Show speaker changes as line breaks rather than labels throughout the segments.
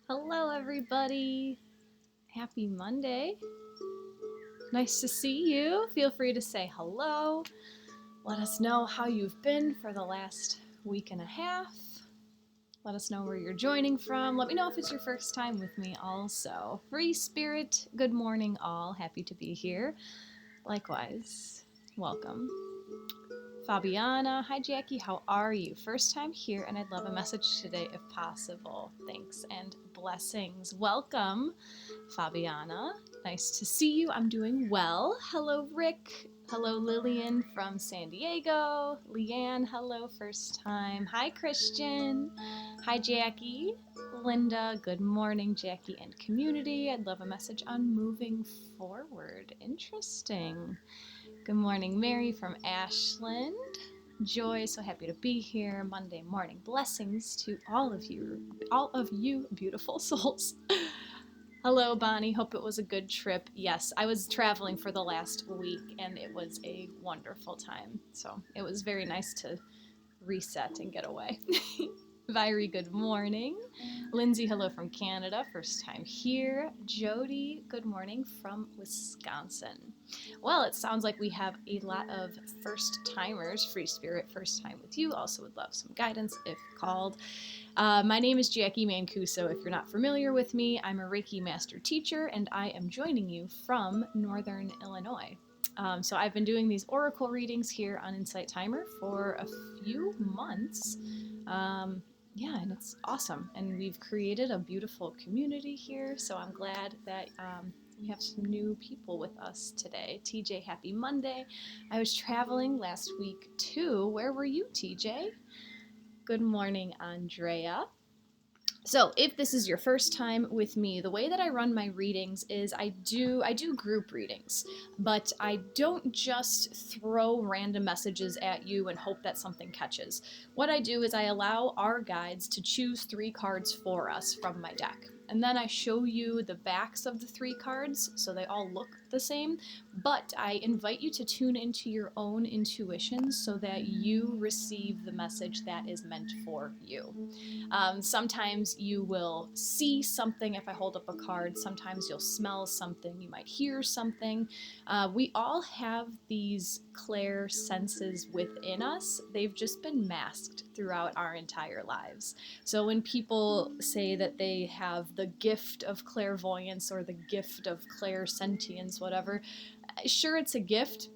Hello, everybody. Happy Monday. Nice to see you. Feel free to say hello. Let us know how you've been for the last week and a half. Let us know where you're joining from. Let me know if it's your first time with me, also. Free Spirit, good morning, all. Happy to be here. Likewise, welcome. Fabiana, hi Jackie, how are you? First time here, and I'd love a message today if possible. Thanks and blessings. Welcome, Fabiana. Nice to see you. I'm doing well. Hello, Rick. Hello, Lillian from San Diego. Leanne, hello, first time. Hi, Christian. Hi, Jackie. Linda, good morning, Jackie and community. I'd love a message on moving forward. Interesting. Good morning, Mary from Ashland. Joy, so happy to be here. Monday morning blessings to all of you beautiful souls. Hello, Bonnie. Hope it was a good trip. Yes, I was traveling for the last week and it was a wonderful time. So it was very nice to reset and get away. Viri, good morning. Lindsay, hello from Canada, first time here. Jody, good morning from Wisconsin. Well, it sounds like we have a lot of first timers. Free Spirit, first time with you. Also would love some guidance if called. My name is Jacqui Mancuso. If you're not familiar with me, I'm a Reiki Master Teacher, and I am joining you from Northern Illinois. So I've been doing these oracle readings here on Insight Timer for a few months. Yeah, and it's awesome. And we've created a beautiful community here, so I'm glad that we have some new people with us today. TJ, happy Monday. I was traveling last week too. Where were you, TJ? Good morning, Andrea. So, if this is your first time with me, the way that I run my readings is I do group readings, but I don't just throw random messages at you and hope that something catches. What I do is I allow our guides to choose 3 cards for us from my deck. And then I show you the backs of the 3 cards so they all look the same, but I invite you to tune into your own intuition so that you receive the message that is meant for you. Sometimes you will see something if I hold up a card. Sometimes you'll smell something. You might hear something. We all have these clair senses within us. They've just been masked throughout our entire lives. So when people say that they have the gift of clairvoyance or the gift of clairsentience, whatever, sure, it's a gift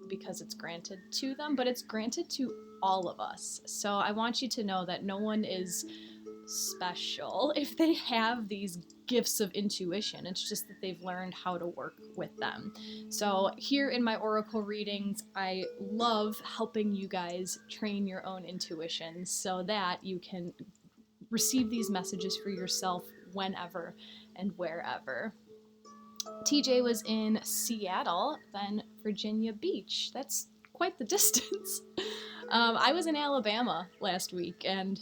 because it's granted to them, but it's granted to all of us. So I want you to know that no one is special if they have these gifts of intuition. It's just that they've learned how to work with them. So here in my oracle readings, I love helping you guys train your own intuition so that you can receive these messages for yourself whenever and wherever. TJ was in Seattle, then Virginia Beach. That's quite the distance. I was in Alabama last week, and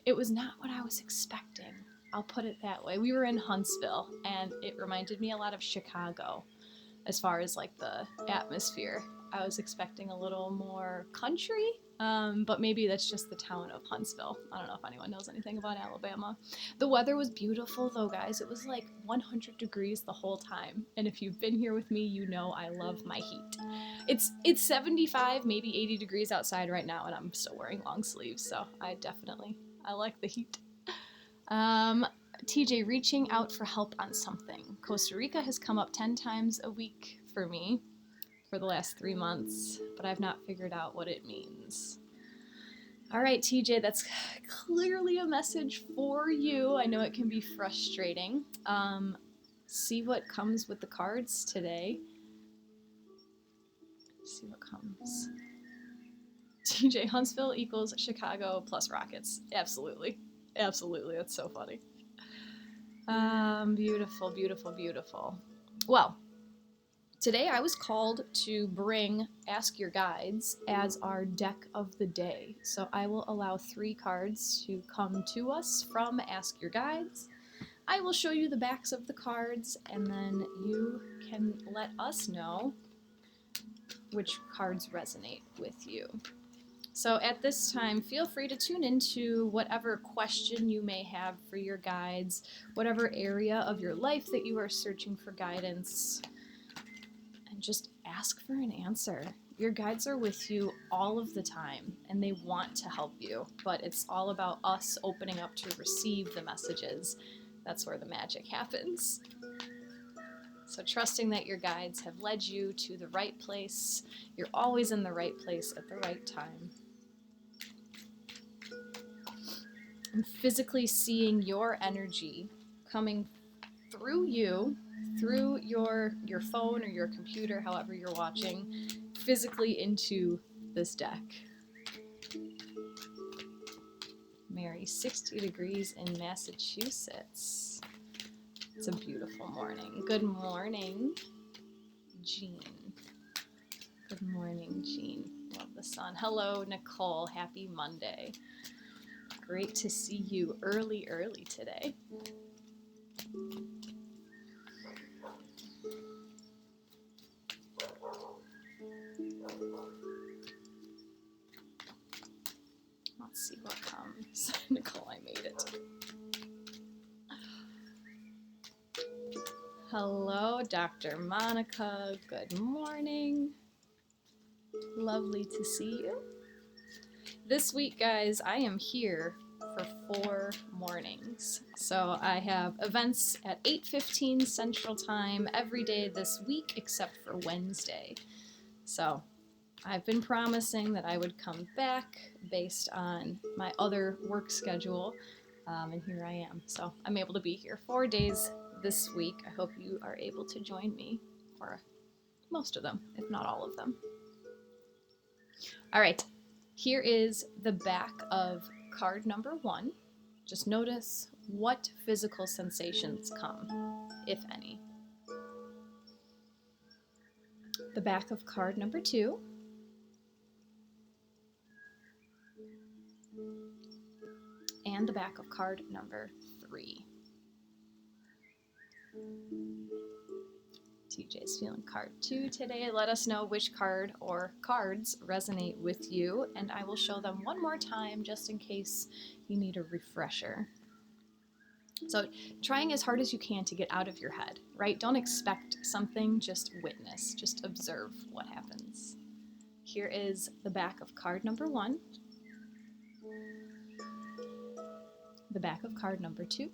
it was not what I was expecting. I'll put it that way. We were in Huntsville, and it reminded me a lot of Chicago as far as like the atmosphere. I was expecting a little more country, but maybe that's just the town of Huntsville. I don't know if anyone knows anything about Alabama. The weather was beautiful though, guys. It was like 100 degrees the whole time. And if you've been here with me, you know I love my heat. It's 75, maybe 80 degrees outside right now, and I'm still wearing long sleeves, so I like the heat. TJ, reaching out for help on something. Costa Rica has come up 10 times a week for me for the last 3 months, but I've not figured out what it means. All right, TJ, that's clearly a message for you. I know it can be frustrating. See what comes with the cards today. See what comes. TJ, Huntsville equals Chicago plus Rockets. Absolutely. Absolutely. That's so funny. Beautiful, beautiful, beautiful. Well, today I was called to bring Ask Your Guides as our deck of the day. So I will allow 3 cards to come to us from Ask Your Guides. I will show you the backs of the cards, and then you can let us know which cards resonate with you. So at this time, feel free to tune into whatever question you may have for your guides, whatever area of your life that you are searching for guidance, and just ask for an answer. Your guides are with you all of the time, and they want to help you, but it's all about us opening up to receive the messages. That's where the magic happens. So trusting that your guides have led you to the right place. You're always in the right place at the right time. And physically seeing your energy coming through you, through your phone or your computer, however you're watching, physically into this deck. Mary, 60 degrees in Massachusetts. It's a beautiful morning. Good morning, Jean. Good morning, Jean. Love the sun. Hello, Nicole. Happy Monday. Great to see you early today. Let's see what comes. Nicole, I made it. Hello, Dr. Monica. Good morning. Lovely to see you. This week, guys, I am here for 4 mornings. So I have events at 8:15 Central Time every day this week except for Wednesday. So I've been promising that I would come back based on my other work schedule, and here I am. So I'm able to be here 4 days this week. I hope you are able to join me for most of them, if not all of them. All right, here is the back of card number 1. Just notice what physical sensations come, if any. The back of card number 2. And the back of card number 3. TJ's feeling card 2 today. Let us know which card or cards resonate with you, and I will show them one more time just in case you need a refresher. So trying as hard as you can to get out of your head, right? Don't expect something, just witness, just observe what happens. Here is the back of card number 1, the back of card number 2,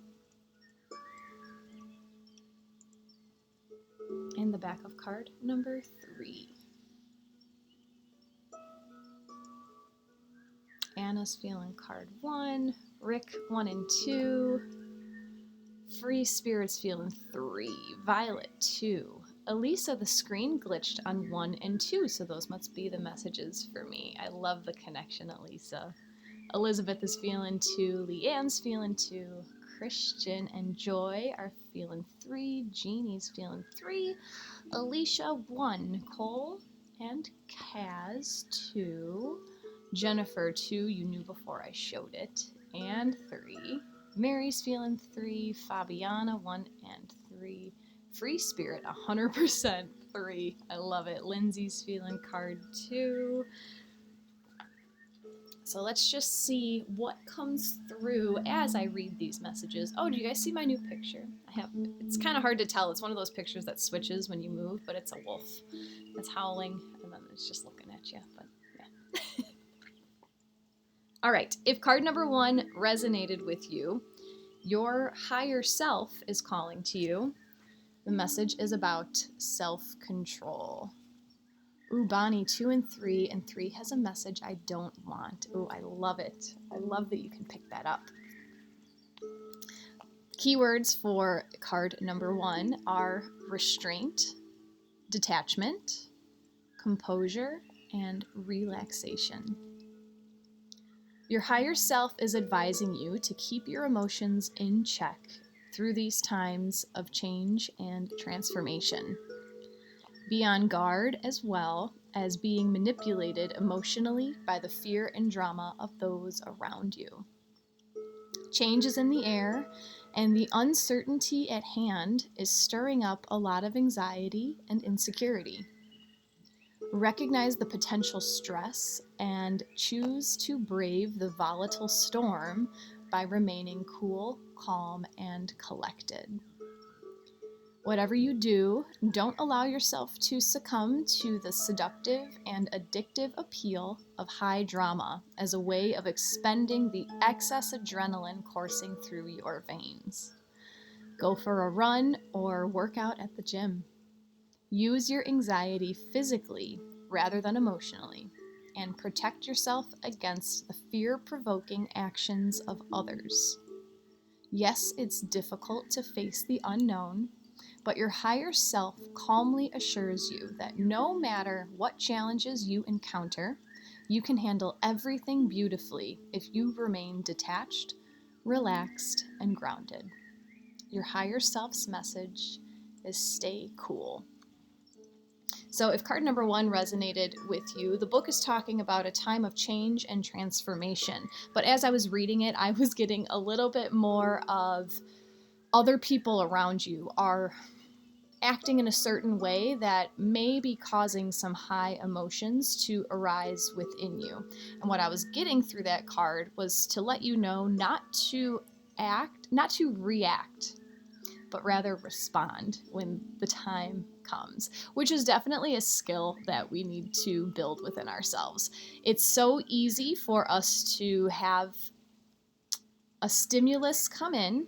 and the back of card number 3. Anna's feeling card 1, Rick 1 and 2, Free Spirit's feeling 3, Violet 2, Elisa, the screen glitched on 1 and 2, so those must be the messages for me. I love the connection, Elisa. Elizabeth is feeling 2, Leanne's feeling 2, Christian and Joy are feeling 3, Jeannie's feeling 3, Alicia 1, Nicole and Kaz 2, Jennifer 2, you knew before I showed it, and 3, Mary's feeling 3, Fabiana 1 and 3, Free Spirit 100% 3, I love it, Lindsay's feeling card 2. So let's just see what comes through as I read these messages. Oh, do you guys see my new picture? It's kind of hard to tell. It's one of those pictures that switches when you move, but it's a wolf. It's howling, and then it's just looking at you, but yeah. All right, if card number 1 resonated with you, your higher self is calling to you. The message is about self-control. Ooh, Bonnie, 2 and 3 has a message I don't want. Ooh, I love it. I love that you can pick that up. Keywords for card number 1 are restraint, detachment, composure, and relaxation. Your higher self is advising you to keep your emotions in check through these times of change and transformation. Be on guard as well as being manipulated emotionally by the fear and drama of those around you. Change is in the air, and the uncertainty at hand is stirring up a lot of anxiety and insecurity. Recognize the potential stress and choose to brave the volatile storm by remaining cool, calm, and collected. Whatever you do, don't allow yourself to succumb to the seductive and addictive appeal of high drama as a way of expending the excess adrenaline coursing through your veins. Go for a run or work out at the gym. Use your anxiety physically rather than emotionally, and protect yourself against the fear-provoking actions of others. Yes, it's difficult to face the unknown, but your higher self calmly assures you that no matter what challenges you encounter, you can handle everything beautifully if you remain detached, relaxed, and grounded. Your higher self's message is stay cool. So if card number 1 resonated with you, the book is talking about a time of change and transformation. But as I was reading it, I was getting a little bit more of other people around you are acting in a certain way that may be causing some high emotions to arise within you. And what I was getting through that card was to let you know not to react, but rather respond when the time comes, which is definitely a skill that we need to build within ourselves. It's so easy for us to have a stimulus come in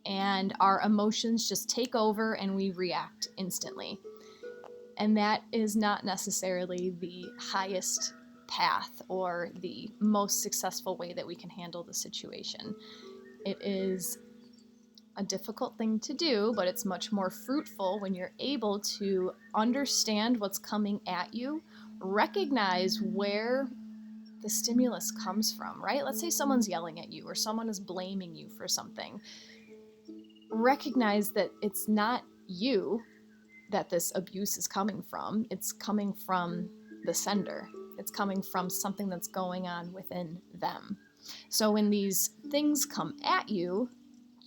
and our emotions just take over and we react instantly. And that is not necessarily the highest path or the most successful way that we can handle the situation. It is a difficult thing to do, but it's much more fruitful when you're able to understand what's coming at you, recognize where the stimulus comes from, right? Let's say someone's yelling at you or someone is blaming you for something. Recognize that it's not you that this abuse is coming from. It's coming from the sender. It's coming from something that's going on within them. So when these things come at you,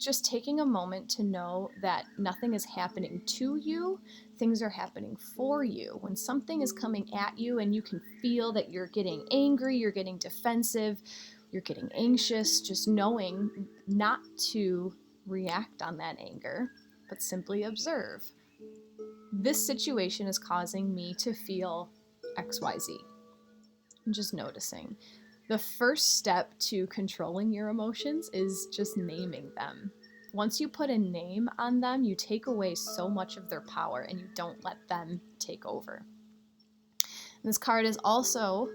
just taking a moment to know that nothing is happening to you, things are happening for you. When something is coming at you and you can feel that you're getting angry, you're getting defensive, you're getting anxious, just knowing not to react on that anger, but simply observe. This situation is causing me to feel XYZ. I'm just noticing. The first step to controlling your emotions is just naming them. Once you put a name on them, you take away so much of their power and you don't let them take over. This card is also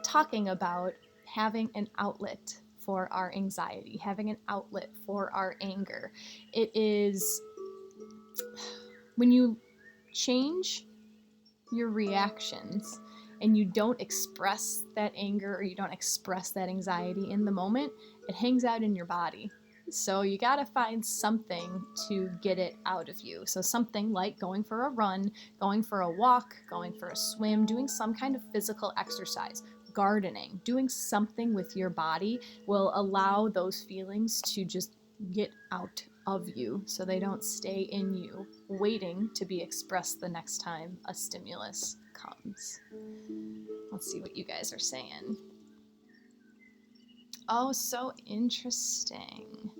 talking about having an outlet for our anxiety, having an outlet for our anger. It is when you change your reactions and you don't express that anger or you don't express that anxiety in the moment, it hangs out in your body. So you gotta find something to get it out of you. So something like going for a run, going for a walk, going for a swim, doing some kind of physical exercise, gardening, doing something with your body will allow those feelings to just get out of you so they don't stay in you, waiting to be expressed the next time a stimulus comes. Let's see what you guys are saying. Oh, so interesting.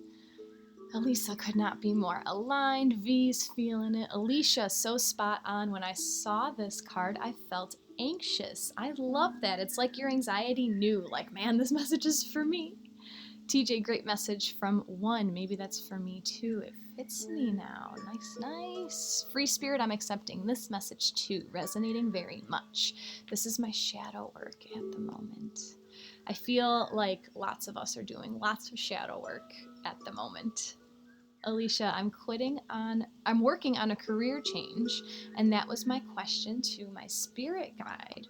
Elisa could not be more aligned. V's feeling it. Alicia, so spot on. When I saw this card, I felt anxious. I love that. It's like your anxiety knew, like, man, this message is for me. TJ, great message from 1. Maybe that's for me too. It fits me now. Nice, nice. Free spirit, I'm accepting this message too. Resonating very much. This is my shadow work at the moment. I feel like lots of us are doing lots of shadow work at the moment. Alicia, I'm working on a career change, and that was my question to my spirit guide.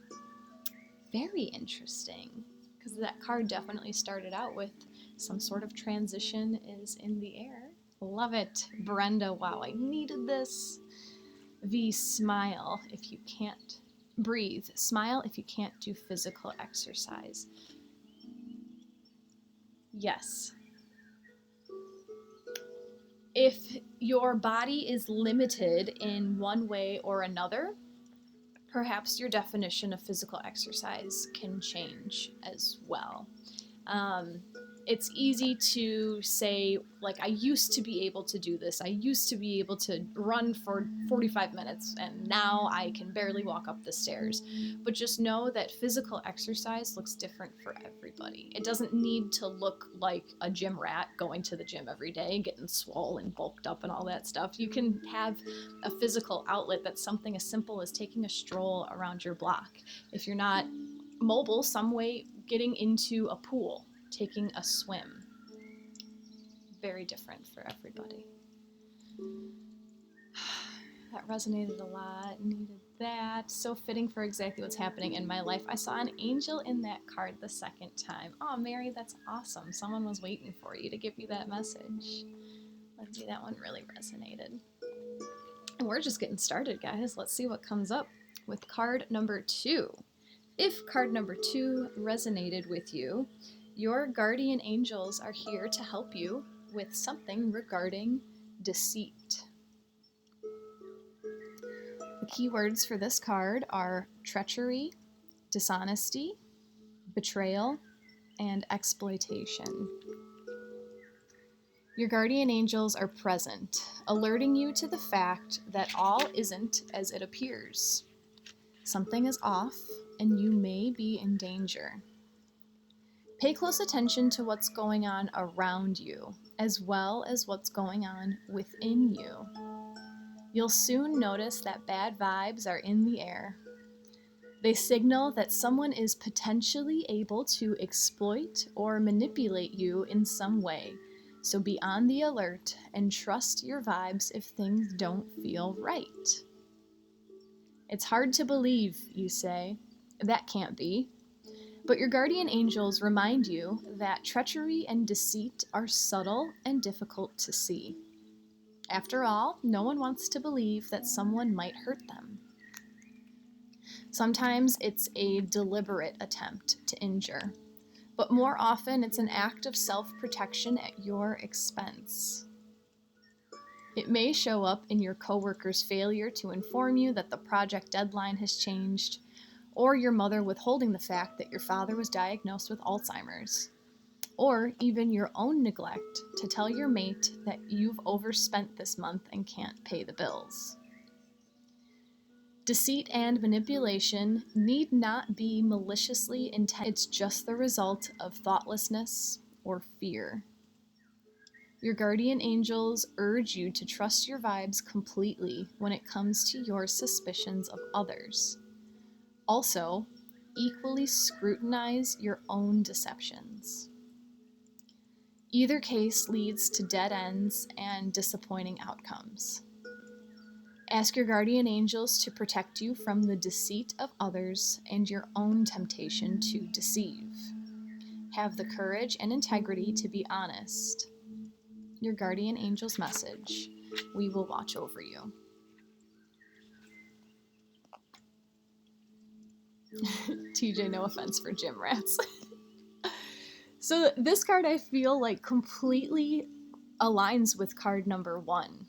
Very interesting, because that card definitely started out with some sort of transition is in the air. Love it. Brenda, wow, I needed this. V, smile if you can't breathe. Smile if you can't do physical exercise. Yes. If your body is limited in one way or another, perhaps your definition of physical exercise can change as well. It's easy to say, like, I used to be able to do this. I used to be able to run for 45 minutes, and now I can barely walk up the stairs. But just know that physical exercise looks different for everybody. It doesn't need to look like a gym rat going to the gym every day, getting swole and bulked up and all that stuff. You can have a physical outlet that's something as simple as taking a stroll around your block. If you're not mobile, some way getting into a pool, taking a swim. Very different for everybody. That resonated a lot, needed that. So fitting for exactly what's happening in my life. I saw an angel in that card the second time. Oh, Mary, that's awesome. Someone was waiting for you to give you that message. Lindsay, that one really resonated. And we're just getting started, guys. Let's see what comes up with card number 2. If card number 2 resonated with you, your guardian angels are here to help you with something regarding deceit. The key words for this card are treachery, dishonesty, betrayal, and exploitation. Your guardian angels are present, alerting you to the fact that all isn't as it appears. Something is off, and you may be in danger. Pay close attention to what's going on around you, as well as what's going on within you. You'll soon notice that bad vibes are in the air. They signal that someone is potentially able to exploit or manipulate you in some way, so be on the alert and trust your vibes if things don't feel right. It's hard to believe, you say. That can't be. But your guardian angels remind you that treachery and deceit are subtle and difficult to see. After all, no one wants to believe that someone might hurt them. Sometimes it's a deliberate attempt to injure, but more often it's an act of self-protection at your expense. It may show up in your coworker's failure to inform you that the project deadline has changed, or your mother withholding the fact that your father was diagnosed with Alzheimer's, or even your own neglect to tell your mate that you've overspent this month and can't pay the bills. Deceit and manipulation need not be maliciously intended. It's just the result of thoughtlessness or fear. Your guardian angels urge you to trust your vibes completely when it comes to your suspicions of others. Also, equally scrutinize your own deceptions. Either case leads to dead ends and disappointing outcomes. Ask your guardian angels to protect you from the deceit of others and your own temptation to deceive. Have the courage and integrity to be honest. Your guardian angel's message: we will watch over you. TJ, no offense for gym rats. So this card, I feel like, completely aligns with card number 1.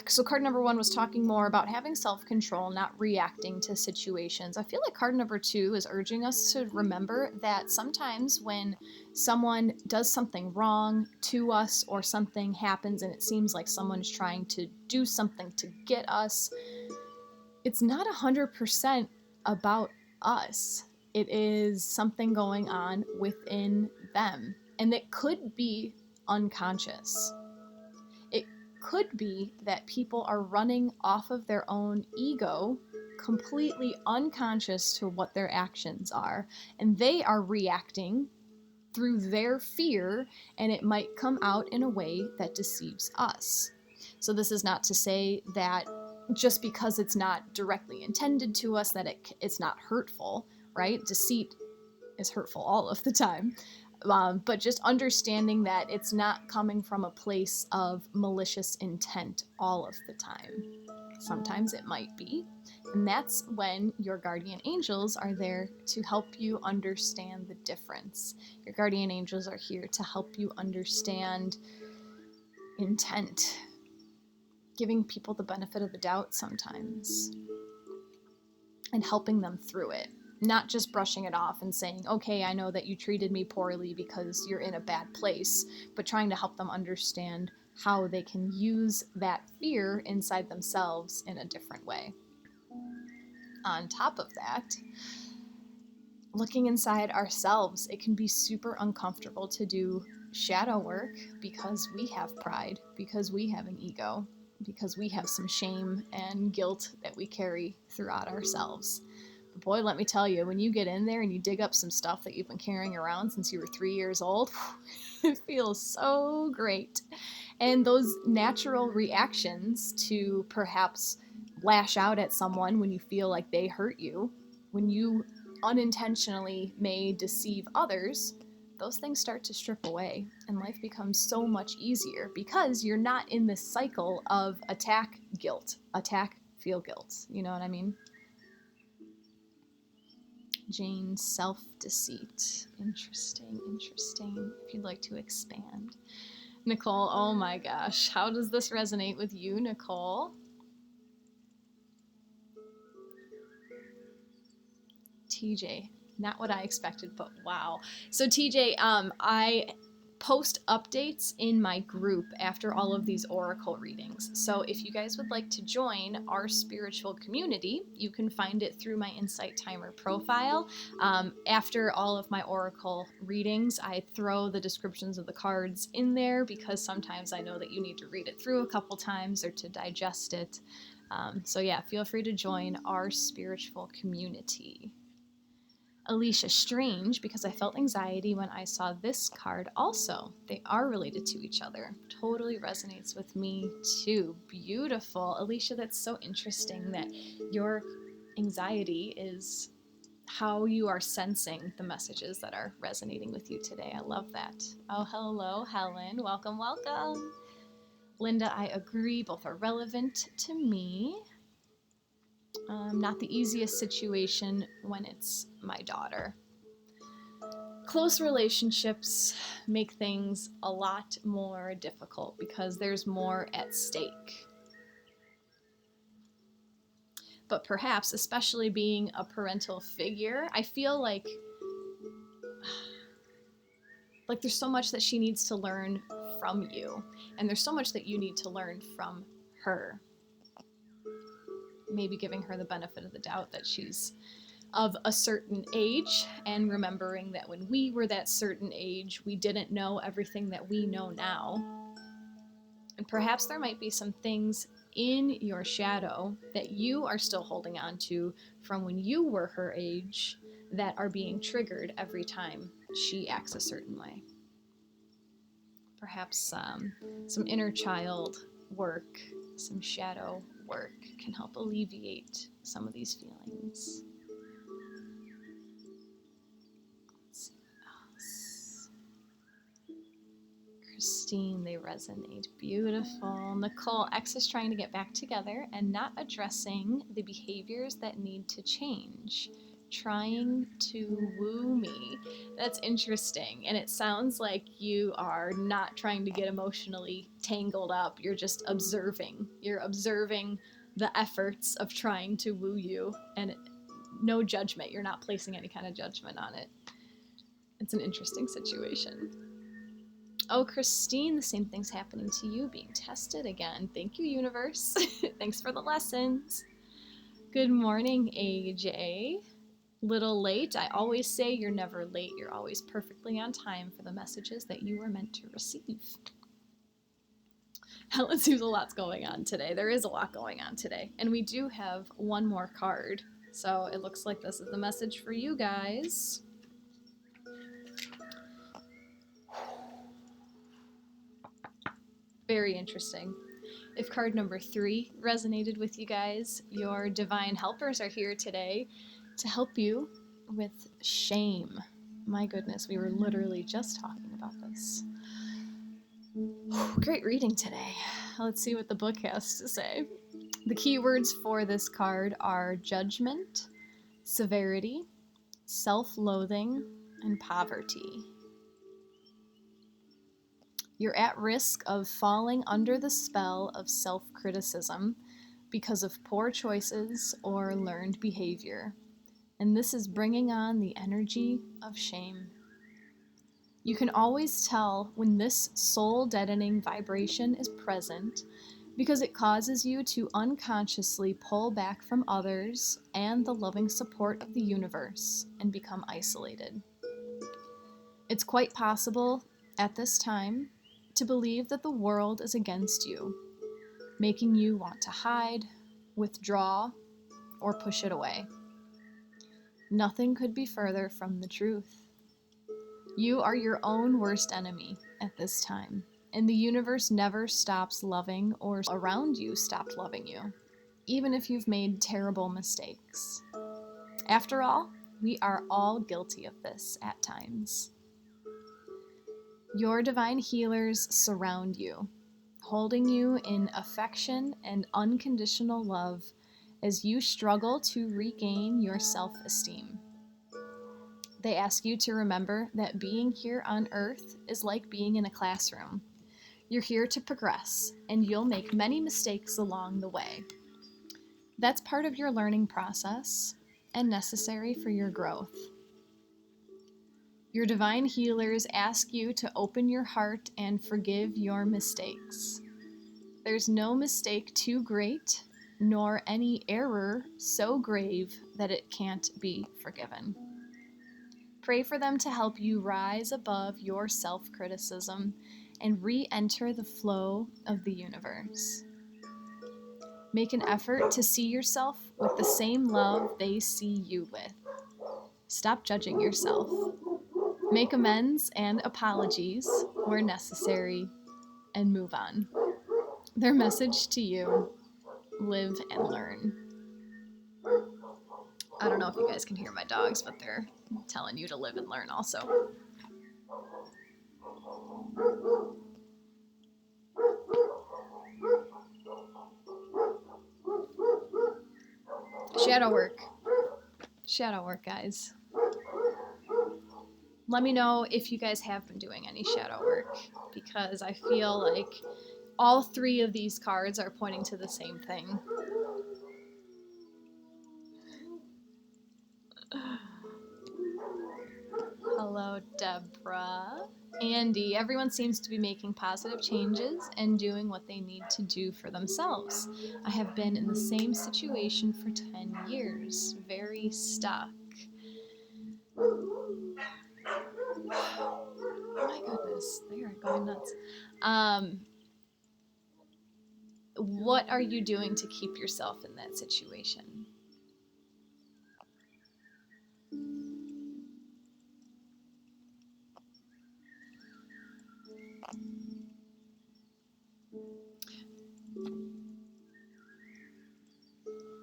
So card number 1 was talking more about having self-control, not reacting to situations. I feel like card number 2 is urging us to remember that sometimes when someone does something wrong to us, or something happens and it seems like someone's trying to do something to get us, it's not 100% about us. It is something going on within them, and it could be unconscious. It could be that people are running off of their own ego, completely unconscious to what their actions are, and they are reacting through their fear, and it might come out in a way that deceives us. So this is not to say that just because it's not directly intended to us that it's not hurtful, right? Deceit is hurtful all of the time. But just understanding that it's not coming from a place of malicious intent all of the time. Sometimes it might be, and that's when your guardian angels are there to help you understand the difference. Your guardian angels are here to help you understand intent. giving people the benefit of the doubt sometimes and helping them through it. Not just brushing it off and saying, okay, I know that you treated me poorly because you're in a bad place, but trying to help them understand how they can use that fear inside themselves in a different way. On top of that, looking inside ourselves, it can be super uncomfortable to do shadow work because we have pride, because we have an ego, because we have some shame and guilt that we carry throughout ourselves. But boy, let me tell you, when you get in there and you dig up some stuff that you've been carrying around since you were 3 years old, it feels so great. And those natural reactions to perhaps lash out at someone when you feel like they hurt you, when you unintentionally may deceive others, those things start to strip away and life becomes so much easier because you're not in this cycle of attack guilt, attack feel guilt. You know what I mean? Jane, self-deceit. Interesting. If you'd like to expand. Nicole, oh my gosh, how does this resonate with you, Nicole? TJ, not what I expected, but wow. So TJ, I post updates in my group after all of these oracle readings. So if you guys would like to join our spiritual community, you can find it through my Insight Timer profile. After all of my oracle readings, I throw the descriptions of the cards in there because sometimes I know that you need to read it through a couple times or to digest it. So yeah, feel free to join our spiritual community. Alicia, strange, because I felt anxiety when I saw this card also. They are related to each other. Totally resonates with me too. Beautiful. Alicia, that's so interesting that your anxiety is how you are sensing the messages that are resonating with you today. I love that. Oh, hello, Helen. Welcome. Linda, I agree. Both are relevant to me. Not the easiest situation when it's my daughter. Close relationships make things a lot more difficult because there's more at stake. But perhaps, especially being a parental figure, I feel like there's so much that she needs to learn from you, and there's so much that you need to learn from her. Maybe giving her the benefit of the doubt that she's of a certain age, and remembering that when we were that certain age, we didn't know everything that we know now. And perhaps there might be some things in your shadow that you are still holding on to from when you were her age that are being triggered every time she acts a certain way. Perhaps some inner child work, some shadow work can help alleviate some of these feelings. Christine, they resonate. Beautiful. Nicole, ex is trying to get back together and not addressing the behaviors that need to change. Trying to woo me. That's interesting. And it sounds like you are not trying to get emotionally tangled up. You're just observing. You're observing the efforts of trying to woo you. And no judgment. You're not placing any kind of judgment on it. It's an interesting situation. Oh, Christine, the same thing's happening to you, being tested again. Thank you, universe. Thanks for the lessons. Good morning, AJ. Little late. I always say you're never late. You're always perfectly on time for the messages that you were meant to receive. Helen seems a lot's going on today. There is a lot going on today. And we do have one more card. So it looks like this is the message for you guys. Very interesting. If card number 3 resonated with you guys, your divine helpers are here today to help you with shame. My goodness, we were literally just talking about this. Great reading today. Let's see what the book has to say. The key words for this card are judgment, severity, self-loathing, and poverty. You're at risk of falling under the spell of self-criticism because of poor choices or learned behavior, and this is bringing on the energy of shame. You can always tell when this soul-deadening vibration is present because it causes you to unconsciously pull back from others and the loving support of the universe and become isolated. It's quite possible at this time to believe that the world is against you, making you want to hide, withdraw, or push it away. Nothing could be further from the truth. You are your own worst enemy at this time, and the universe never stops loving or around you stopped loving you, even if you've made terrible mistakes. After all, we are all guilty of this at times. Your divine healers surround you, holding you in affection and unconditional love as you struggle to regain your self-esteem. They ask you to remember that being here on Earth is like being in a classroom. You're here to progress, and you'll make many mistakes along the way. That's part of your learning process and necessary for your growth. Your divine healers ask you to open your heart and forgive your mistakes. There's no mistake too great, nor any error so grave that it can't be forgiven. Pray for them to help you rise above your self-criticism and re-enter the flow of the universe. Make an effort to see yourself with the same love they see you with. Stop judging yourself. Make amends and apologies where necessary, and move on. Their message to you: live and learn. I don't know if you guys can hear my dogs, but they're telling you to live and learn also. Shadow work. Shadow work, guys. Let me know if you guys have been doing any shadow work, because I feel like all three of these cards are pointing to the same thing. Hello, Deborah. Andy, everyone seems to be making positive changes and doing what they need to do for themselves. I have been in the same situation for 10 years, very stuck. Oh my goodness, they are going nuts. What are you doing to keep yourself in that situation?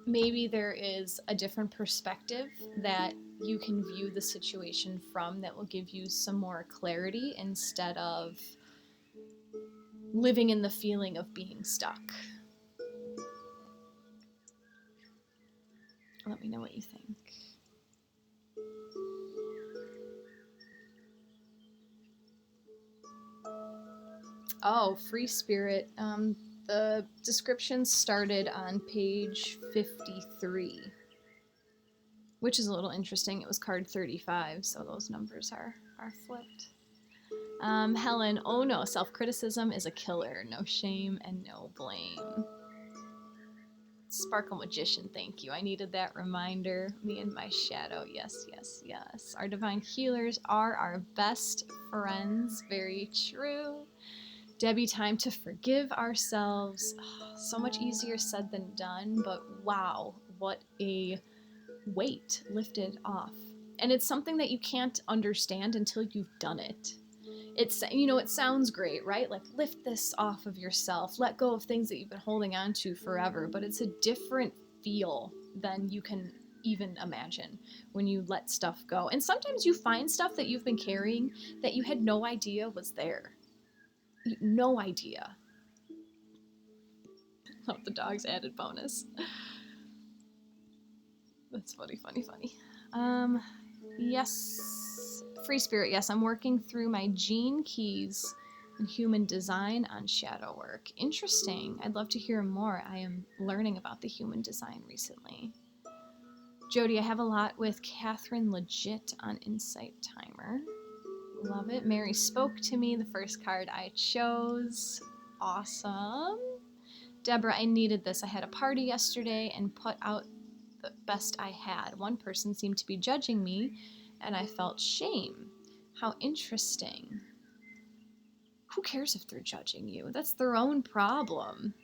Maybe there is a different perspective that you can view the situation from that will give you some more clarity instead of living in the feeling of being stuck. Let me know what you think. Oh, Free Spirit. The description started on page 53, which is a little interesting. It was card 35, so those numbers are flipped. Helen, oh no, self-criticism is a killer. No shame and no blame. Sparkle Magician, thank you. I needed that reminder. Me and my shadow. Yes, yes, yes. Our divine healers are our best friends. Very true. Debbie, time to forgive ourselves. Oh, so much easier said than done, but wow, what a weight lifted off. And it's something that you can't understand until you've done it. It's, you know, it sounds great, right? Like, lift this off of yourself, let go of things that you've been holding on to forever, but it's a different feel than you can even imagine when you let stuff go. And sometimes you find stuff that you've been carrying that you had no idea was there. No idea. Love the dog's added bonus. That's funny, funny, funny. Yes. Free Spirit, yes, I'm working through my gene keys and human design on shadow work. Interesting. I'd love to hear more. I am learning about the human design recently. Jody, I have a lot with Catherine Legit on Insight Timer. Love it. Mary spoke to me, the first card I chose. Awesome. Deborah, I needed this. I had a party yesterday and put out the best I had. One person seemed to be judging me, and I felt shame. How interesting. Who cares if they're judging you? That's their own problem.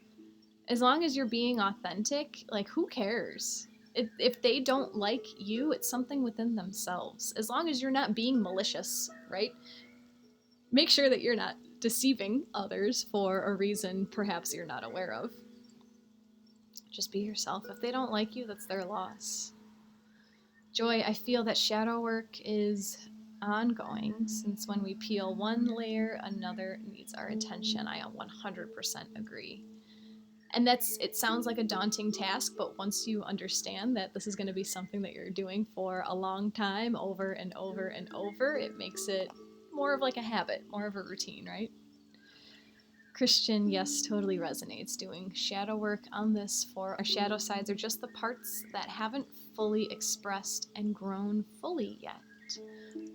As long as you're being authentic, like, who cares? If they don't like you, it's something within themselves. As long as you're not being malicious, right? Make sure that you're not deceiving others for a reason perhaps you're not aware of. Just be yourself. If they don't like you, that's their loss. Joy, I feel that shadow work is ongoing, since when we peel one layer, another needs our attention. I 100% agree. And it sounds like a daunting task, but once you understand that this is going to be something that you're doing for a long time, over and over and over, it makes it more of like a habit, more of a routine, right? Christian, yes, totally resonates. Doing shadow work on this for our shadow sides are just the parts that haven't fully expressed and grown fully yet.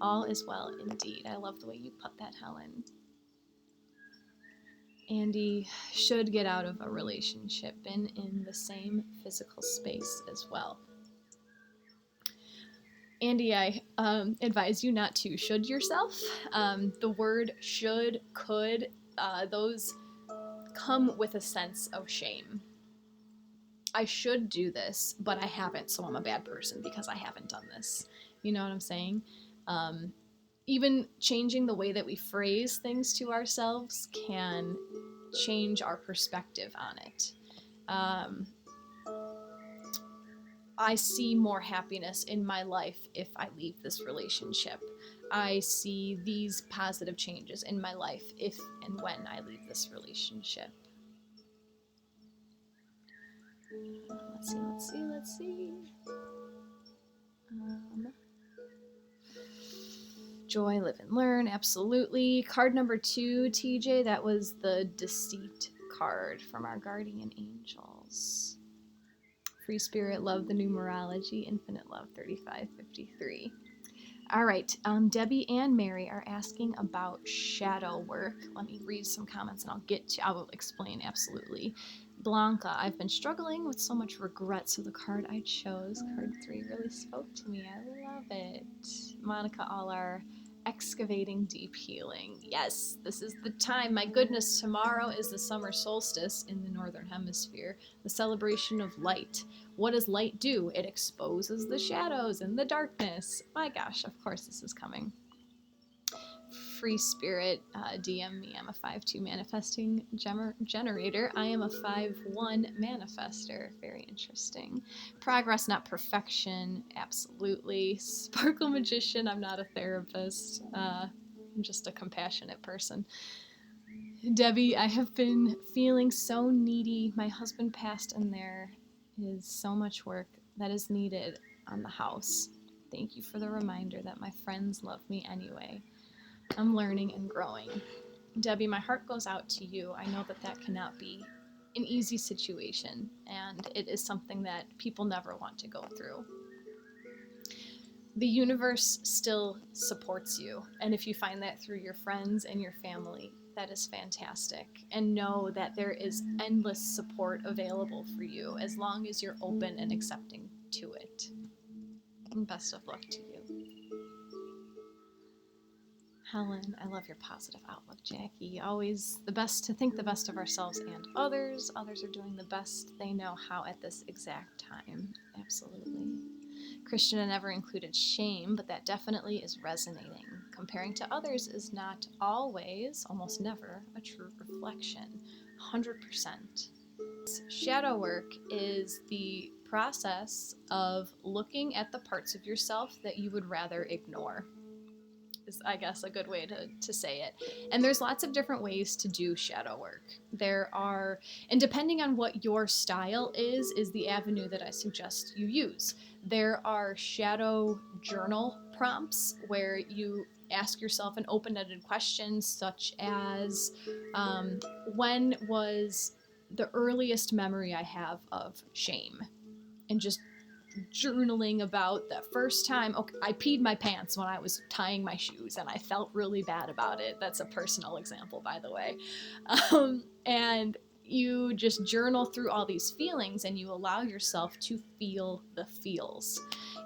All is well indeed. I love the way you put that, Helen. Andy, should get out of a relationship, been in the same physical space as well. Andy, I advise you not to should yourself. The word should, could, those come with a sense of shame. I should do this, but I haven't, so I'm a bad person because I haven't done this. You know what I'm saying? Even changing the way that we phrase things to ourselves can change our perspective on it. I see more happiness in my life if I leave this relationship. I see these positive changes in my life if and when I leave this relationship. Let's see. Joy, live and learn, absolutely. Card number 2, TJ, that was the deceit card from our guardian angels. Free spirit, love the numerology, infinite love, 3553. All right, Debbie and Mary are asking about shadow work. Let me read some comments and I will explain absolutely. Blanca, I've been struggling with so much regret, so the card I chose, card 3, really spoke to me. I love it. Monica, all our excavating deep healing. Yes, this is the time. My goodness, tomorrow is the summer solstice in the northern hemisphere, the celebration of light. What does light do? It exposes the shadows and the darkness. My gosh, of course this is coming. Free spirit, DM me. I'm a 5-2 manifesting generator. I am a 5-1 manifester. Very interesting. Progress, not perfection. Absolutely. Sparkle magician. I'm not a therapist. I'm just a compassionate person. Debbie, I have been feeling so needy. My husband passed and there is so much work that is needed on the house. Thank you for the reminder that my friends love me anyway. I'm learning and growing. Debbie, my heart goes out to you. I know that that cannot be an easy situation, and it is something that people never want to go through. The universe still supports you, and if you find that through your friends and your family, that is fantastic. And know that there is endless support available for you as long as you're open and accepting to it. And best of luck to you. Helen, I love your positive outlook, Jackie. Always the best to think the best of ourselves and others. Others are doing the best they know how at this exact time. Absolutely. Christian, I never included shame, but that definitely is resonating. Comparing to others is not always, almost never, a true reflection. 100%. Shadow work is the process of looking at the parts of yourself that you would rather ignore. Is, I guess, a good way to say it. And there's lots of different ways to do shadow work. There are, and depending on what your style is the avenue that I suggest you use. There are shadow journal prompts where you ask yourself an open-ended question such as, when was the earliest memory I have of shame? And just journaling about the first time, okay, I peed my pants when I was tying my shoes and I felt really bad about it. That's a personal example, by the way. And you just journal through all these feelings and you allow yourself to feel the feels.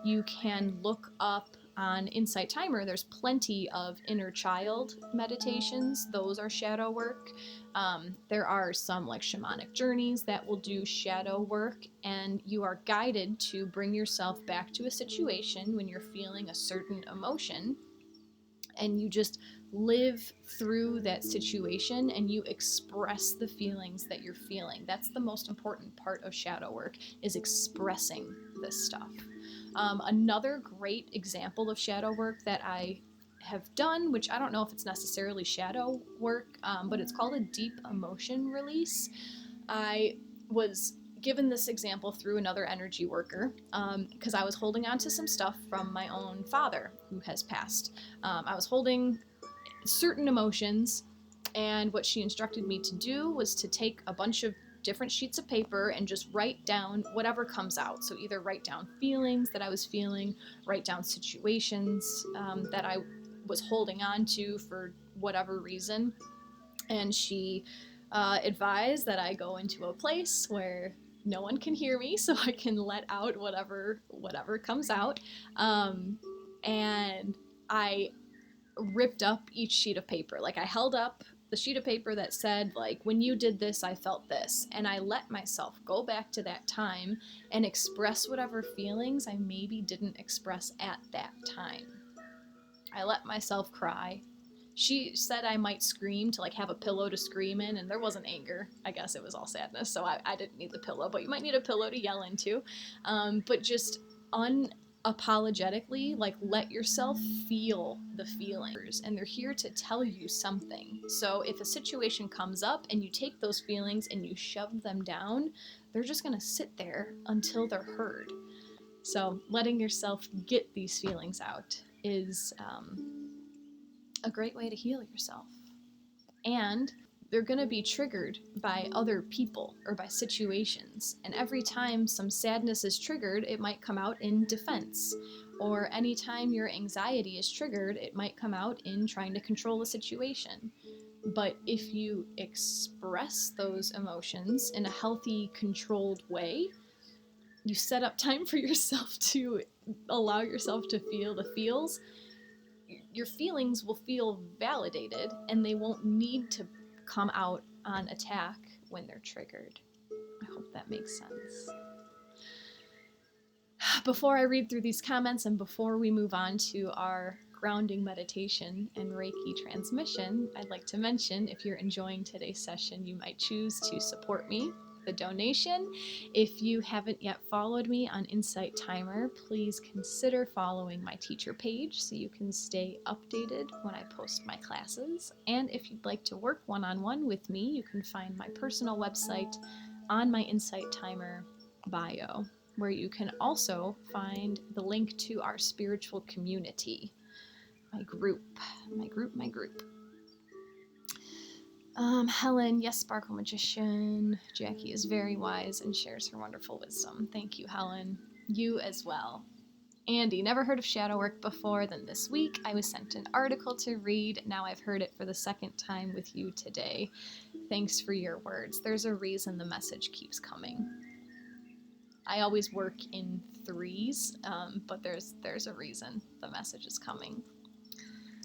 You can look up on Insight Timer, there's plenty of inner child meditations. Those are shadow work. There are some like shamanic journeys that will do shadow work, and you are guided to bring yourself back to a situation when you're feeling a certain emotion, and you just live through that situation and you express the feelings that you're feeling. That's the most important part of shadow work, is expressing this stuff. Another great example of shadow work that I have done, which I don't know if it's necessarily shadow work, but it's called a deep emotion release. I was given this example through another energy worker because I was holding on to some stuff from my own father who has passed. I was holding certain emotions, and what she instructed me to do was to take a bunch of different sheets of paper and just write down whatever comes out. So either write down feelings that I was feeling, write down situations that I was holding on to for whatever reason. And she advised that I go into a place where no one can hear me so I can let out whatever comes out. And I ripped up each sheet of paper. Like, I held up the sheet of paper that said, like, when you did this, I felt this. And I let myself go back to that time and express whatever feelings I maybe didn't express at that time. I let myself cry. She said I might scream to like have a pillow to scream in, and there wasn't anger. I guess it was all sadness, so I didn't need the pillow, but you might need a pillow to yell into. But just unapologetically, like, let yourself feel the feelings, and they're here to tell you something. So if a situation comes up and you take those feelings and you shove them down, they're just gonna sit there until they're heard. So letting yourself get these feelings out is a great way to heal yourself. And they're going to be triggered by other people or by situations. And every time some sadness is triggered, it might come out in defense. Or anytime your anxiety is triggered, it might come out in trying to control a situation. But if you express those emotions in a healthy, controlled way, you set up time for yourself to allow yourself to feel the feels, your feelings will feel validated and they won't need to come out on attack when they're triggered. I hope that makes sense. Before I read through these comments and before we move on to our grounding meditation and Reiki transmission, I'd like to mention, if you're enjoying today's session, you might choose to support me with a donation. If you haven't yet followed me on Insight Timer, please consider following my teacher page so you can stay updated when I post my classes. And if you'd like to work one-on-one with me, you can find my personal website on my Insight Timer bio, where you can also find the link to our spiritual community. My group. Helen, yes, Sparkle Magician. Jacqui is very wise and shares her wonderful wisdom. Thank you, Helen. You as well. Andy, never heard of shadow work before. Then this week I was sent an article to read. Now I've heard it for the second time with you today. Thanks for your words. There's a reason the message keeps coming. I always work in threes, but there's a reason the message is coming.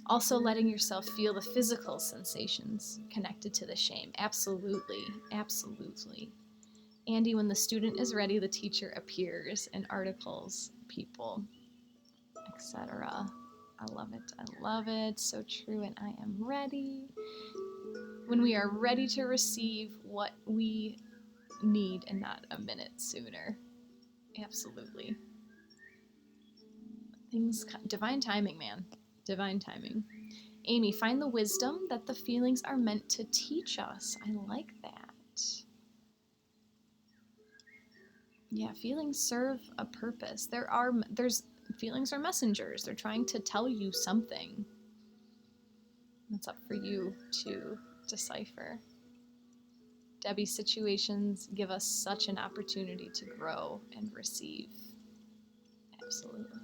Also, letting yourself feel the physical sensations connected to the shame. Absolutely, absolutely. Andy, when the student is ready, the teacher appears in articles, people, etc. I love it. I love it. So true, and I am ready. When we are ready to receive what we need and not a minute sooner. Absolutely. Divine timing, man. Divine timing. Amy, find the wisdom that the feelings are meant to teach us. I like that. Yeah, feelings serve a purpose. Feelings are messengers. They're trying to tell you something. It's up for you to decipher. Debbie's situations give us such an opportunity to grow and receive. Absolutely.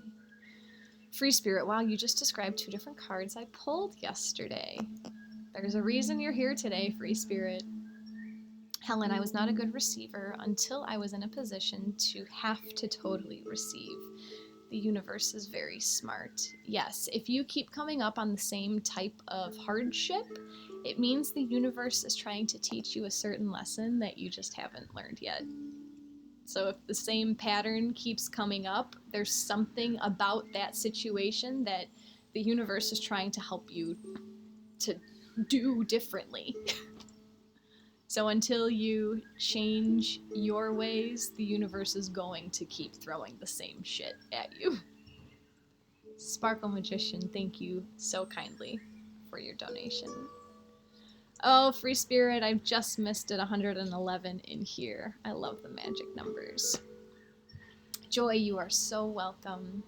Free Spirit, wow, you just described 2 different cards I pulled yesterday. There's a reason you're here today, Free Spirit. Helen, I was not a good receiver until I was in a position to have to totally receive. The universe is very smart. Yes, if you keep coming up on the same type of hardship, it means the universe is trying to teach you a certain lesson that you just haven't learned yet. So if the same pattern keeps coming up, there's something about that situation that the universe is trying to help you to do differently. So until you change your ways, the universe is going to keep throwing the same shit at you. Sparkle Magician, thank you so kindly for your donation. Oh, Free Spirit, I've just missed it, 111 in here. I love the magic numbers. Joy, you are so welcome.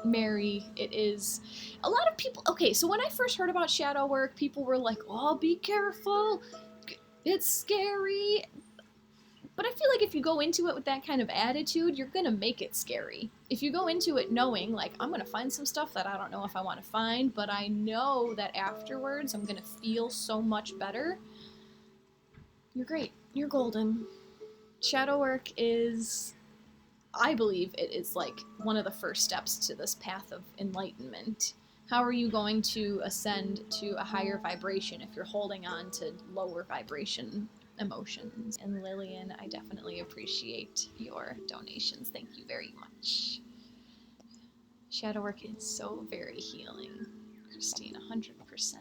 Mary, it is a lot of people. Okay, so when I first heard about shadow work, people were like, oh, be careful, it's scary. But I feel like if you go into it with that kind of attitude, you're gonna make it scary. If you go into it knowing, like, I'm gonna find some stuff that I don't know if I want to find, but I know that afterwards I'm gonna feel so much better, you're great. You're golden. Shadow work is, I believe it is like one of the first steps to this path of enlightenment. How are you going to ascend to a higher vibration if you're holding on to lower vibration emotions? And Lillian, I definitely appreciate your donations. Thank you very much. Shadow work is so very healing. Christine, 100%.